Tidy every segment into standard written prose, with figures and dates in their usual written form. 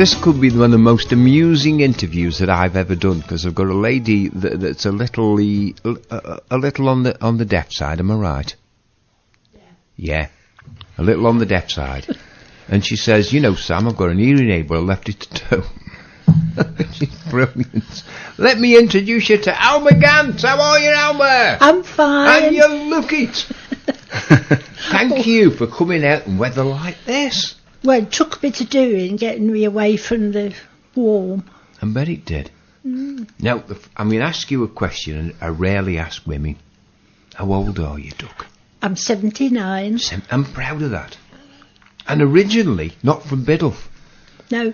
This could be one of the most amusing interviews that I've ever done, because I've got a lady that's a little on the deaf side. Am I right? Yeah, a little on the deaf side. And she says, "You know, Sam, I've got an hearing aid, but I left it at home." She's brilliant. Let me introduce you to Alma Gant. How are you, Alma? I'm fine. And you look it. Thank you for coming out in weather like this. Well, it took a bit of doing, getting me away from the warm. I bet it did. Now, I'm going to ask you a question, and I rarely ask women. How old are you, Duck? I'm 79. I'm proud of that. And originally, not from Biddulph. No.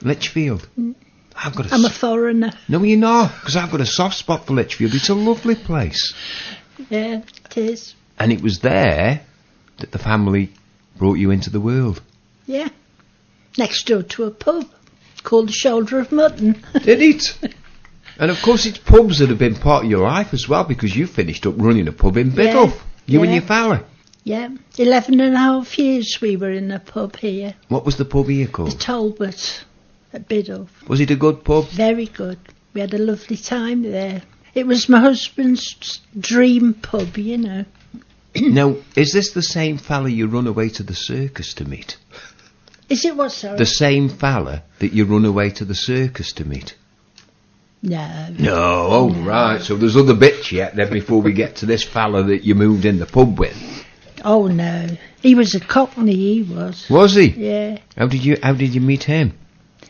Lichfield. I'm a foreigner. No, you're not, because I've got a soft spot for Lichfield. It's a lovely place. Yeah, it is. And it was there that the family brought you into the world. Yeah. Next door to a pub called the Shoulder of Mutton. Did it? And of course it's pubs that have been part of your life as well, because you finished up running a pub in Biddulph. You and your fella. Yeah. 11 and a half years we were in a pub here. What was the pub here called? The Talbot at Biddulph. Was it a good pub? Very good. We had a lovely time there. It was my husband's dream pub, you know. Now, is this the same fella you run away to the circus to meet? Is it what, sorry? The same fella that you run away to the circus to meet? No. No, oh, no. Right, so there's other bits yet then before we get to this fella that you moved in the pub with. Oh, no. He was a Cockney, he was. Was he? Yeah. How did you meet him?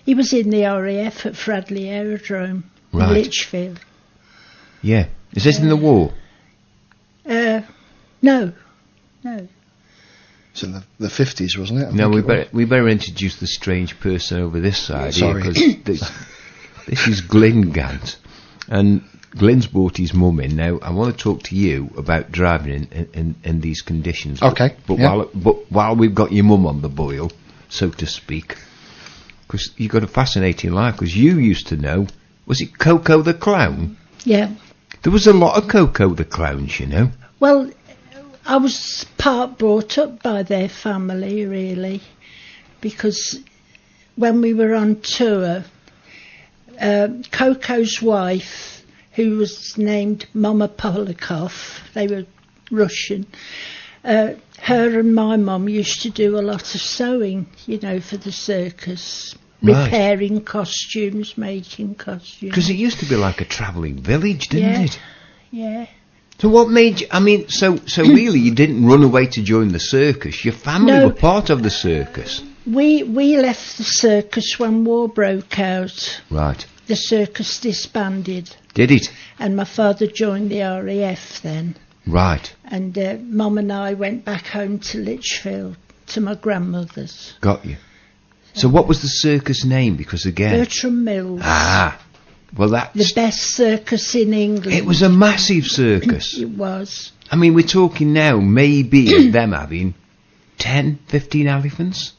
He was in the RAF at Fradley Aerodrome in Lichfield. Yeah. Is this in the war? No. It's in the 50s, wasn't it? No, we better introduce the strange person over this side here, because this is Glyn Gant, and Glyn's brought his mum in. Now, I want to talk to you about driving in these conditions. Okay. But while we've got your mum on the boil, so to speak, because you've got a fascinating life, because you used to know, was it Coco the Clown? Yeah. There was a lot of Coco the Clowns, you know. Well, I was part brought up by their family, really, because when we were on tour, Coco's wife, who was named Mama Polakov, they were Russian, her and my mum used to do a lot of sewing, you know, for the circus, repairing costumes, making costumes. Because it used to be like a travelling village, didn't it? Yeah. So what made you, I mean, so really you didn't run away to join the circus, your family were part of the circus? We left the circus when war broke out. Right. The circus disbanded. Did it? And my father joined the RAF then. Right. And Mum and I went back home to Lichfield, to my grandmother's. Got you. So what was the circus name? Because again... Bertram Mills. Ah. Well, that's... The best circus in England. It was a massive circus. It was. I mean, we're talking now maybe of them having 10, 15 elephants.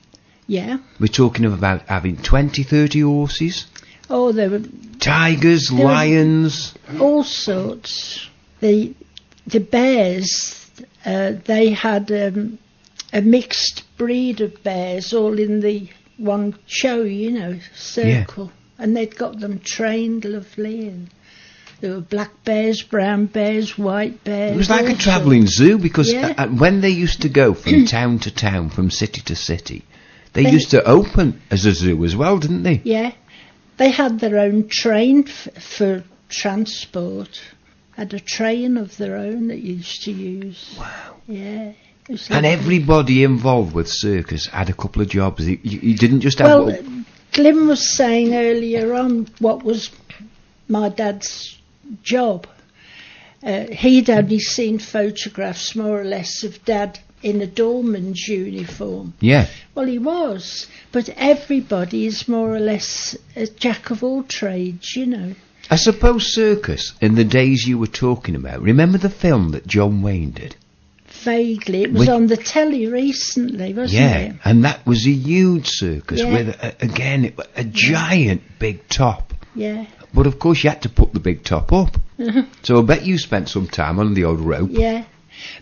Yeah. We're talking about having 20, 30 horses. Oh, there were... Tigers, lions. All sorts. The bears, they had a mixed breed of bears all in the one show, you know, circle. Yeah. And they'd got them trained lovely, and there were black bears, brown bears, white bears. It was like a travelling zoo, because when they used to go from town to town, from city to city, they used to open as a zoo as well, didn't they? Yeah. They had their own train for transport, had a train of their own that used to use. Wow. Yeah. And everybody involved with circus had a couple of jobs. You didn't just have... Well, Glyn was saying earlier on what was my dad's job. He'd only seen photographs, more or less, of Dad in a doorman's uniform. Yeah. Well, he was. But everybody is more or less a jack of all trades, you know. I suppose circus, in the days you were talking about, remember the film that John Wayne did? Vaguely. It was on the telly recently, wasn't it? Yeah, and that was a huge circus with, again, a giant big top. Yeah. But of course you had to put the big top up. So I bet you spent some time on the old rope. Yeah.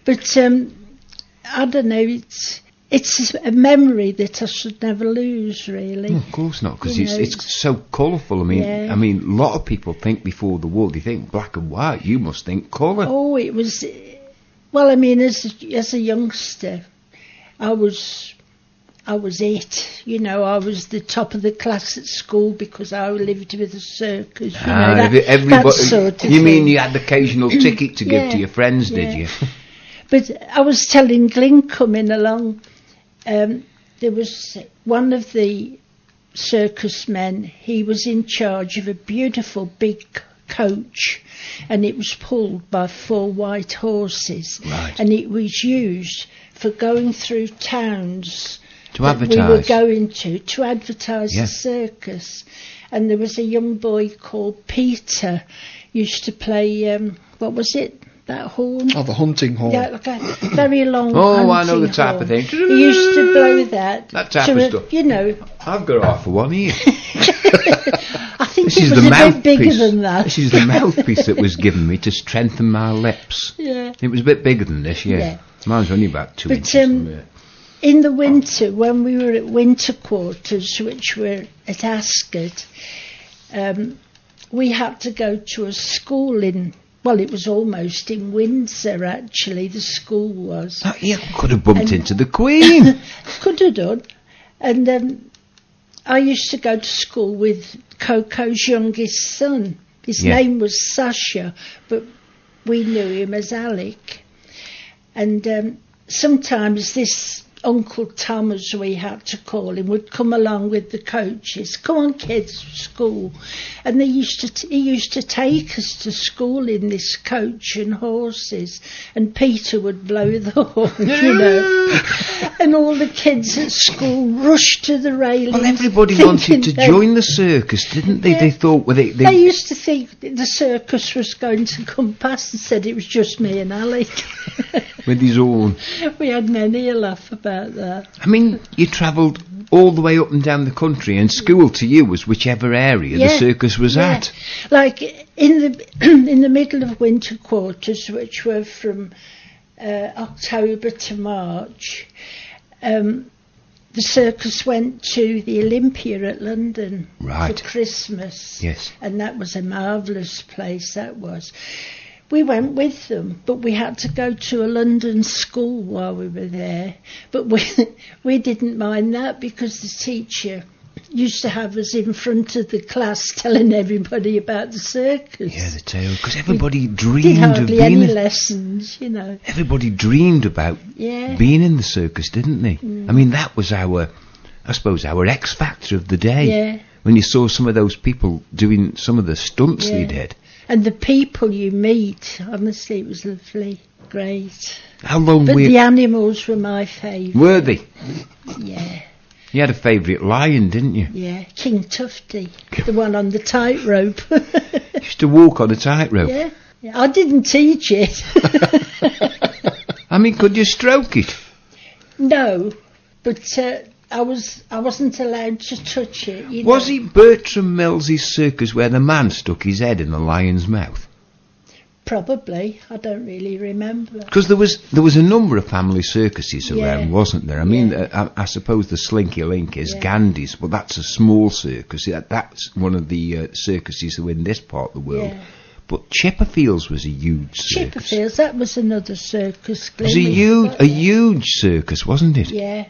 But, I don't know, it's a memory that I should never lose, really. No, of course not, because You know, it's so colourful. Yeah. I mean, a lot of people think before the war, they think black and white. You must think colour. Oh, it was. Well, I mean, as a youngster, I was it. You know, I was the top of the class at school because I lived with a circus. You know, that sort of you mean thing. you had the occasional ticket to give to your friends, did you? But I was telling Glyn coming along, there was one of the circus men, he was in charge of a beautiful big coach, and it was pulled by 4 white horses. Right. And it was used for going through towns To that advertise. we were going to advertise Yeah. the circus. And there was a young boy called Peter, used to play, what was it, that horn? Oh, the hunting horn. Yeah, like a very long Oh, I know the hunting type horn. of thing. He used to blow that. That type to of a- stuff. You know, I've got half of one here. I think This it is was the a bit mouthpiece. bigger than that. This is the mouthpiece that was given me to strengthen my lips. Yeah. It was a bit bigger than this, yeah. Yeah. Mine's only about 2 But, inches. from here. In the winter, when we were at winter quarters, which were at Ascot, we had to go to a school well, it was almost in Windsor, actually, the school was. Oh, you could have bumped into the Queen. Could have done. And I used to go to school with Coco's youngest son. His Yeah. name was Sasha, but we knew him as Alec. And sometimes this Uncle Tom, as we had to call him, would come along with the coaches. Come on, kids, school. And he used to take us to school in this coach and horses. And Peter would blow the horn, you know. And all the kids at school rushed to the railings. Well, everybody thinking wanted to they- join the circus, didn't they? Yeah. They thought, well, They they used to think that the circus was going to come past and said it was just me and Alec. with his own. We had many a laugh about that. I mean, you travelled all the way up and down the country, and school to you was whichever area the circus was at. Like in the in the middle of winter quarters, which were from October to March, the circus went to the Olympia at London Right. for Christmas. Yes. And that was a marvellous place, that was. We went with them, but we had to go to a London school while we were there. But we didn't mind that because the teacher used to have us in front of the class telling everybody about the circus. Yeah, the tale, because everybody Did dreamed of hardly being. any lessons, you know. Everybody dreamed about Yeah. being in the circus, didn't they? I mean, that was our X factor of the day. Yeah. When you saw some of those people doing some of the stunts they Yeah. did. And the people you meet, honestly, it was lovely, great. How long But were the animals were my favourite. were they? Yeah, You had a favourite lion, didn't you? yeah. King Tufty, the one on the tightrope. You used to walk on a tightrope. Yeah. I didn't teach it. I mean, could you stroke it? No, but I wasn't allowed to touch it. You Was know. it Bertram Mills' Circus where the man stuck his head in the lion's mouth? Probably. I don't really remember. Because there was a number of family circuses around, Yeah. wasn't there? I mean, Yeah. I suppose the Slinky Link is Yeah. Gandhi's, but that's a small circus. That's one of the circuses in this part of the world. Yeah. But Chipperfield's was a huge circus. Chipperfields, that was another circus. It was Glyn, a huge circus, wasn't it? Yeah.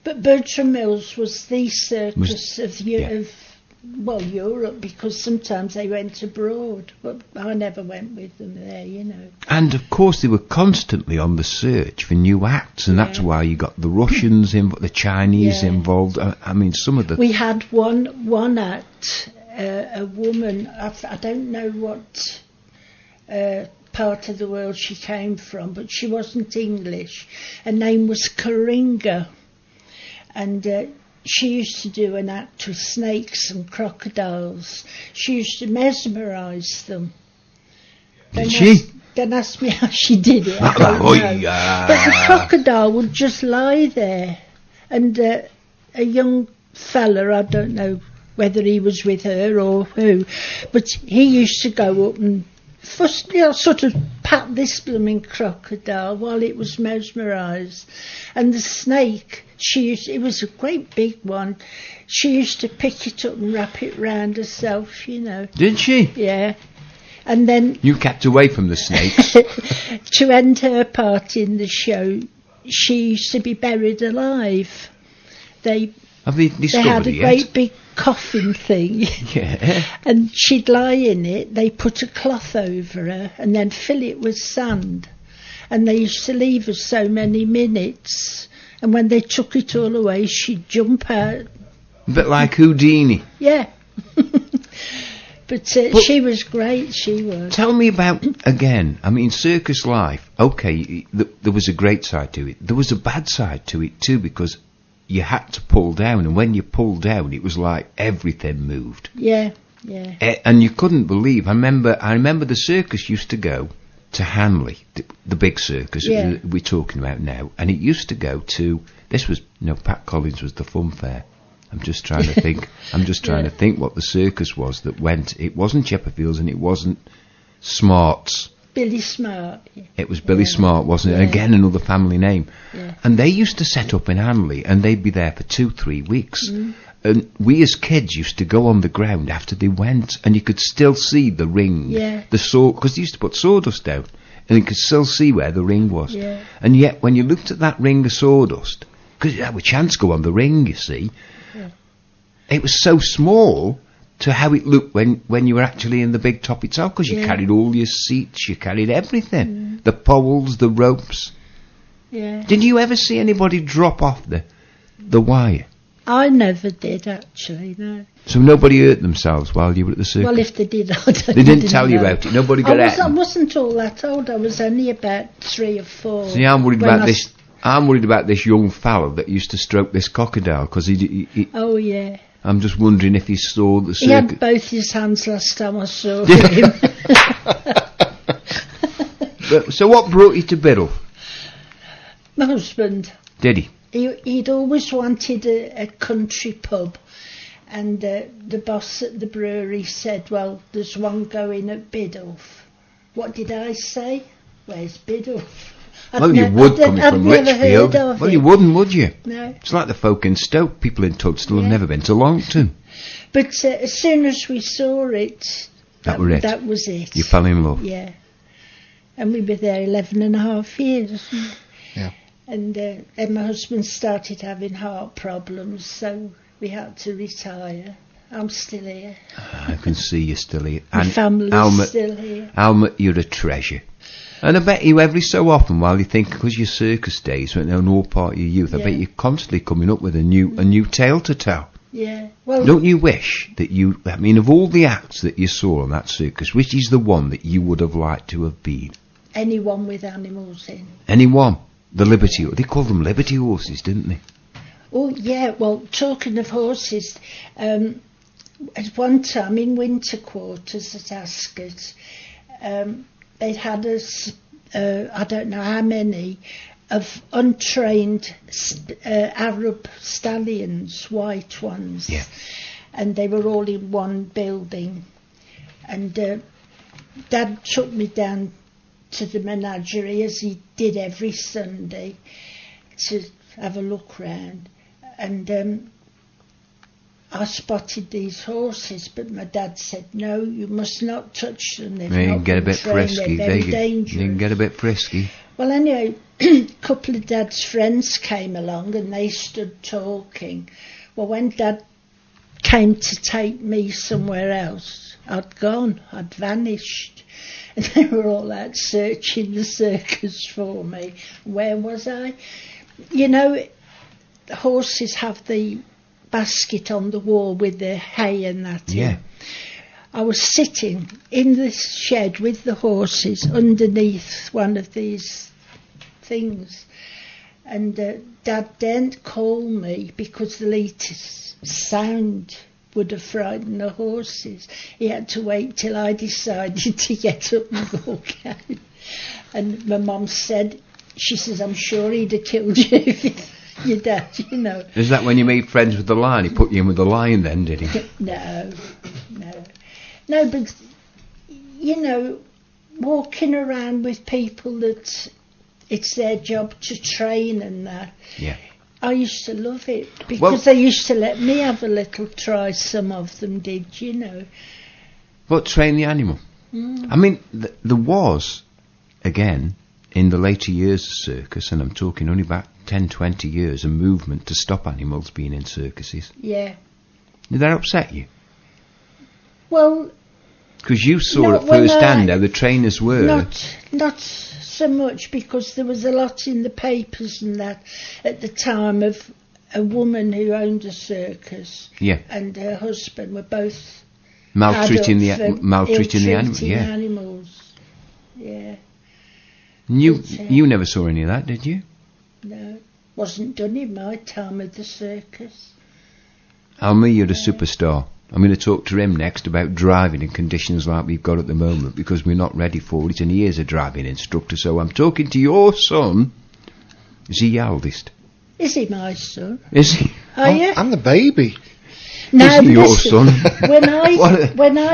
But Bertram Mills was the circus of Europe, because sometimes they went abroad, but I never went with them there, you know. And of course they were constantly on the search for new acts, and that's Yeah. why you got the Russians the Chinese Yeah. involved. I mean, some of the We had one act, a woman, I don't know what part of the world she came from, but she wasn't English. Her name was Coringa, and she used to do an act with snakes and crocodiles. She used to mesmerise them. Did she? Don't ask me how she did it. I Ah, don't oh, know. yeah. But the crocodile would just lie there, and a young fella, I don't know whether he was with her or who, but he used to go up and First, sort of pat this blooming crocodile while it was mesmerised. And the snake, it was a great big one. She used to pick it up and wrap it round herself, Did she? Yeah. And then... You kept away from the snakes. To end her part in the show, she used to be buried alive. Have they discovered they had a it great yet? big coffin thing. Yeah. And she'd lie in it, they put a cloth over her and then fill it with sand. And they used to leave her so many minutes. And when they took it all away, she'd jump out. A bit like Houdini. Yeah. But she was great, she was. Tell me about, again, circus life. Okay, there was a great side to it. There was a bad side to it too, because you had to pull down, and when you pulled down, it was like everything moved. Yeah. And you couldn't believe. I remember the circus used to go to Hanley, the big circus we're talking about now, and it used to go to, Pat Collins was the fun fair. I'm just trying to think. To think what the circus was that went. It wasn't Chipperfield's and it wasn't Smart's. Billy Smart. It was Billy Smart, wasn't it? Yeah. Again, another family name. Yeah. And they used to set up in Hanley, and they'd be there for 2-3 weeks. And we as kids used to go on the ground after they went, and you could still see the ring, because they used to put sawdust down, and you could still see where the ring was. Yeah. And yet, when you looked at that ring of sawdust, because you had a chance to go on the ring, you see, it was so small to how it looked when you were actually in the big top itself, because you carried all your seats, you carried everything, the poles, the ropes. Yeah. Did you ever see anybody drop off the wire? I never did, actually, no. So nobody hurt themselves while you were at the circus? Well, if they did, I don't know. They didn't tell you about it? Nobody got out? I wasn't all that old. I was only about 3 or 4. See, I'm worried about this. I'm worried about this young fella that used to stroke this crocodile, because he... Oh, yeah. I'm just wondering if he saw the circus. He had both his hands last time I saw him. So what brought you to Biddle? My husband. Did he? He'd always wanted a country pub, and the boss at the brewery said, well, there's one going at Biddulph. What did I say? Where's Biddulph? Well, you would, coming from Lichfield. Well, you wouldn't, would you? No. It's like the folk in Stoke. People in Tudstall have never been to Longton. But as soon as we saw it, that was it. You fell in love? Yeah. And we were there 11 and a half years. Yeah. And then my husband started having heart problems, so we had to retire. I'm still here. I can see you're still here. My family's still here. Alma, you're a treasure. And I bet you every so often, while you think, because your circus days went down all part of your youth, I bet you're constantly coming up with a new tale to tell. Yeah. Well, don't you wish that of all the acts that you saw on that circus, which is the one that you would have liked to have been? Anyone with animals in. Anyone? The Liberty, they called them Liberty horses, didn't they? Oh, yeah. Well, talking of horses, at one time in winter quarters at Ascot, they'd had I don't know how many, of untrained Arab stallions, white ones. Yeah. And they were all in one building. And Dad took me down to the menagerie, as he did every Sunday, to have a look round. And I spotted these horses, but my dad said, no, you must not touch them. You can get a bit frisky. They're very dangerous. You can get a bit frisky. Well, anyway, a couple of Dad's friends came along and they stood talking. Well, when Dad came to take me somewhere else, I'd gone, I'd vanished. And they were all out searching the circus for me. Where was I? You know, the horses have the basket on the wall with the hay and that in. Yeah. I was sitting in the shed with the horses underneath one of these things, and Dad didn't call me because the latest sound would have frightened the horses. He had to wait till I decided to get up and walk out. And my mum said, she says, I'm sure he'd have killed you if your dad, you know. Is that when you made friends with the lion? He put you in with the lion then, did he? No, but, you know, walking around with people that it's their job to train and that. Yeah. I used to love it because they used to let me have a little try. Some of them did, you know. But train the animal. I mean, there was, again, in the later years of circus, and I'm talking only about 10, 20 years, a movement to stop animals being in circuses. Yeah. Did that upset you? Well, because you saw at first hand how the trainers were. Not so much, because there was a lot in the papers and that at the time of a woman who owned a circus. Yeah. And her husband were both maltreating the animals. Yeah. Animals. Yeah. You never saw any of that, did you? No, wasn't done in my time of the circus. Alma, you're a superstar. I'm going to talk to him next about driving in conditions like we've got at the moment, because we're not ready for it, and he is a driving instructor. So I'm talking to your son. Is he your eldest? Is he my son? Is he? I'm the baby. No, is he your son?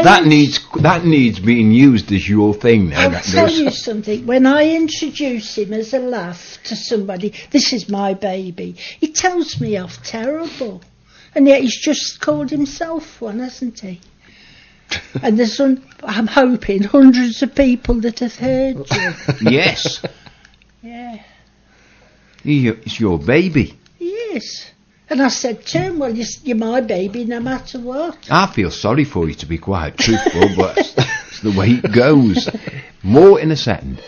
That needs being used as your thing now. I'll tell you something. When I introduce him as a laugh to somebody, this is my baby, he tells me off terrible. And yet he's just called himself one, hasn't he? And there's, I'm hoping, hundreds of people that have heard you. Yes. Yeah. It's your baby. Yes. And I said to him, well, you're my baby no matter what. I feel sorry for you, to be quite truthful, but it's the way it goes. More in a second.